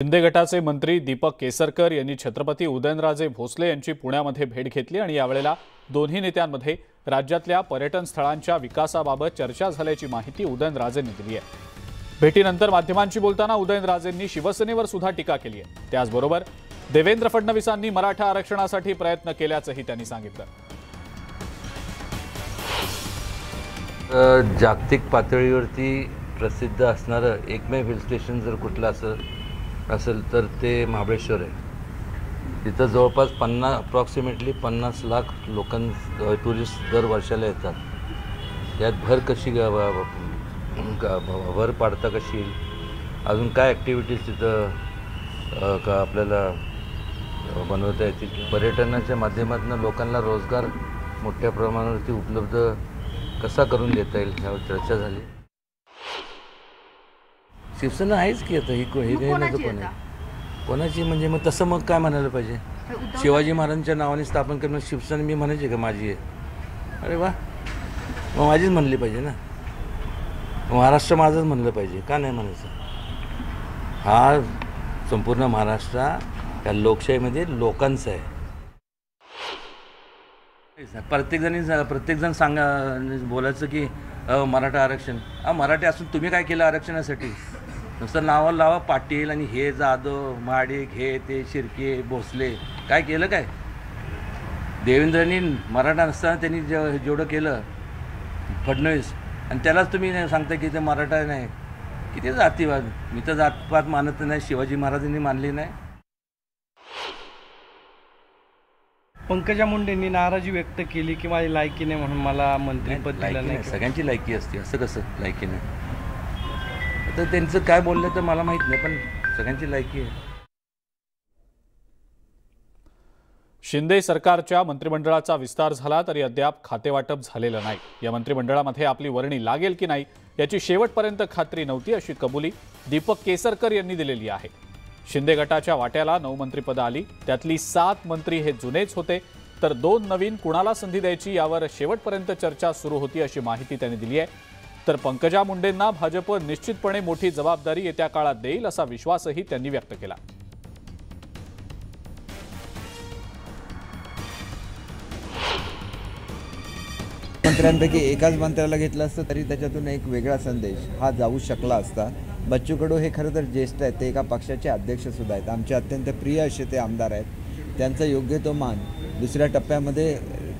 शिंदे गटाचे मंत्री दीपक केसरकर यांनी छत्रपती उदयनराजे भोसले यांची पुण्यामध्ये भेट घेतली आणि यावेळेला दोन्ही नेत्यांमध्ये राज्यातल्या पर्यटन स्थळांच्या विकासाबाबत चर्चा झाल्याची माहिती उदयनराजेंनी दिली आहे। भेटीनंतर माध्यमांशी बोलताना उदयनराजेंनी शिवसेनेवर सुद्धा टीका केली आहे। त्याचबरोबर देवेंद्र फडणवीसांनी मराठा आरक्षणासाठी प्रयत्न केल्याचंही त्यांनी सांगितलं। जागतिक पातळीवरती प्रसिद्ध असणारं एकमेव हिल स्टेशन जर कुठलं असेल तर ते महाबळेश्वर आहे। तिथं जवळपास अप्रॉक्सिमेटली 50 लाख टुरिस्ट दर वर्षाला येतात। यात भर कशी भर पाडता कशी येईल, अजून काय ॲक्टिव्हिटीज तिथं का आपल्याला बनवता येतील, पर्यटनाच्या माध्यमातून लोकांना रोजगार मोठ्या प्रमाणावरती उपलब्ध कसा करून देता येईल यावर चर्चा झाली। शिवसेना आहेच की आता ही कोणाची म्हणजे मग तसं मग काय म्हणायला पाहिजे, शिवाजी महाराजांच्या नावाने स्थापन करणं शिवसेना मी म्हणायचे का माझी आहे? अरे वा, मग माझीच म्हणली पाहिजे ना, महाराष्ट्र माझंच म्हणलं पाहिजे, का नाही म्हणायचं? हा संपूर्ण महाराष्ट्र या लोकशाहीमध्ये लोकांचा आहे। प्रत्येकजण बोलायचं की मराठा आरक्षण, मराठी असून तुम्ही काय केलं आरक्षणासाठी? नुसतं नावाला लावा पाटील आणि हे जाधव महाडिक हे ते शिर्के भोसले, काय केलं काय? देवेंद्रांनी मराठा नसताना त्यांनी जेवढं केलं फडणवीस, आणि त्यालाच तुम्ही सांगता की ते मराठा नाही, किती जातीवाद? मी तर जातपात मानत नाही, शिवाजी महाराजांनी मानली नाही। पंकजा मुंडेंनी नाराजी व्यक्त केली की माझी लायकी नाही म्हणून मला मंत्रिपद दिलं नाही। सगळ्यांची लायकी असते, असं कसं लायकी नाही? आता त्यांचं काय बोललं तर मला माहित नाही, पण सगळ्यांची लायकी आहे। शिंदे सरकारच्या मंत्रिमंडळाचा विस्तार झाला तरी अद्याप खातेवाटप झालेलं नाही। या मंत्रिमंडळामध्ये आपली वर्णी लागेल की नाही याची शेवटपर्यंत खात्री नव्हती, अशी कबुली दीपक केसरकर यांनी दिलेली आहे। शिंदे गटाच्या वाट्याला 9 मंत्रिपदं आली, त्यातली 7 मंत्री हे जुनेच होते, तर 2 नवीन कुणाला संधी द्यायची यावर शेवटपर्यंत चर्चा सुरू होती, अशी माहिती त्यांनी दिली आहे। तर पंकजा मुंडेंना भाजप निश्चितपणे मोठी जबाबदारी येत्या काळात देईल असा विश्वासही त्यांनी व्यक्त केला। मंत्र्यांपैकी एकाच मंत्र्याला घेतलं असतं तरी त्याच्यातून एक वेगळा संदेश हा जाऊ शकला असता। बच्चू कडू हे खरं तर ज्येष्ठ आहेत, ते एका पक्षाचे अध्यक्षसुद्धा आहेत, आमचे अत्यंत प्रिय असे ते आमदार आहेत। त्यांचा योग्य तो मान दुसऱ्या टप्प्यामध्ये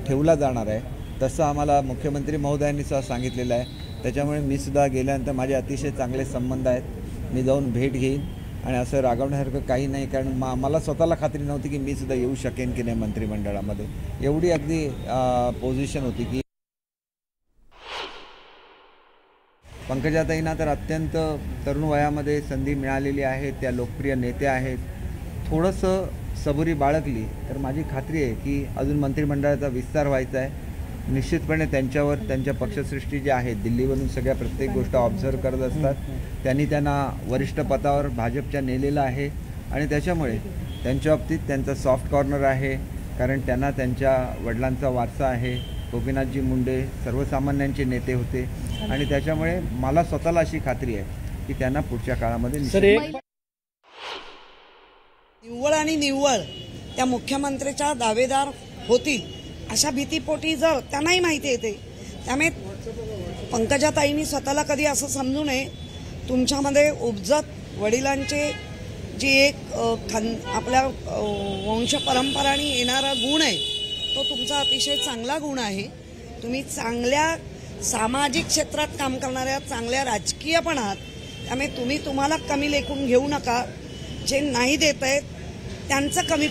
ठेवला जाणार आहे, तसं आम्हाला मुख्यमंत्री महोदयांनी सुद्धा सांगितलेलं आहे। त्याच्यामुळे मी सुद्धा गेल्यानंतर माझे अतिशय चांगले संबंध आहेत, मी जाऊन भेट घेईन आणि असं रागवण्यासारखं काही नाही, कारण मला स्वतःला खात्री नव्हती की मी सुद्धा येऊ शकेन की नाही मंत्रिमंडळामध्ये, एवढी अगदी पोझिशन होती की पंकजाताईंना तर अत्यंत तरुण वयामध्ये संधी मिळालेली आहे, त्या लोकप्रिय नेत्या आहेत। थोडंसं सबुरी बाळगली तर माझी खात्री आहे की अजून मंत्रिमंडळाचा विस्तार व्हायचा आहे। निश्चितपणे त्यांच्यावर त्यांच्या पक्षसृष्टी जी आहे, दिल्लीवरून सगळ्या प्रत्येक गोष्ट ऑब्झर्व करत असतात, त्यांनी त्यांना वरिष्ठ पदावर भाजपच्या नेलेलं आहे आणि त्याच्यामुळे त्यांच्या बाबतीत त्यांचा सॉफ्ट कॉर्नर आहे, कारण त्यांना त्यांच्या वडिलांचा वारसा आहे। गोपीनाथजी मुंडे सर्वसामान्यांचे नेते होते आणि त्याच्यामुळे मला स्वतःला अशी खात्री आहे की त्यांना पुढच्या काळामध्ये निव्वळ आणि निव्वळ त्या मुख्यमंत्र्याच्या दावेदार होतील अशा भीतीपोटी जर त्यांनाही माहिती येते, त्यामुळे पंकजाताईंनी स्वतःला कधी असं समजू नये, तुमच्यामध्ये उपजत वडिलांचे जी एक आपल्या वंश परंपरांनी येणारा गुण आहे तो तुमचा अतिशय चांगला गुण आहे। तुम्ही चांगल्या सामाजिक क्षेत्रात काम करणाऱ्या चांगल्या राजकीय पण आहात, त्यामुळे तुम्हाला कमी लेखून घेऊ नका। जे नाही देत आहेत त्यांचं कमी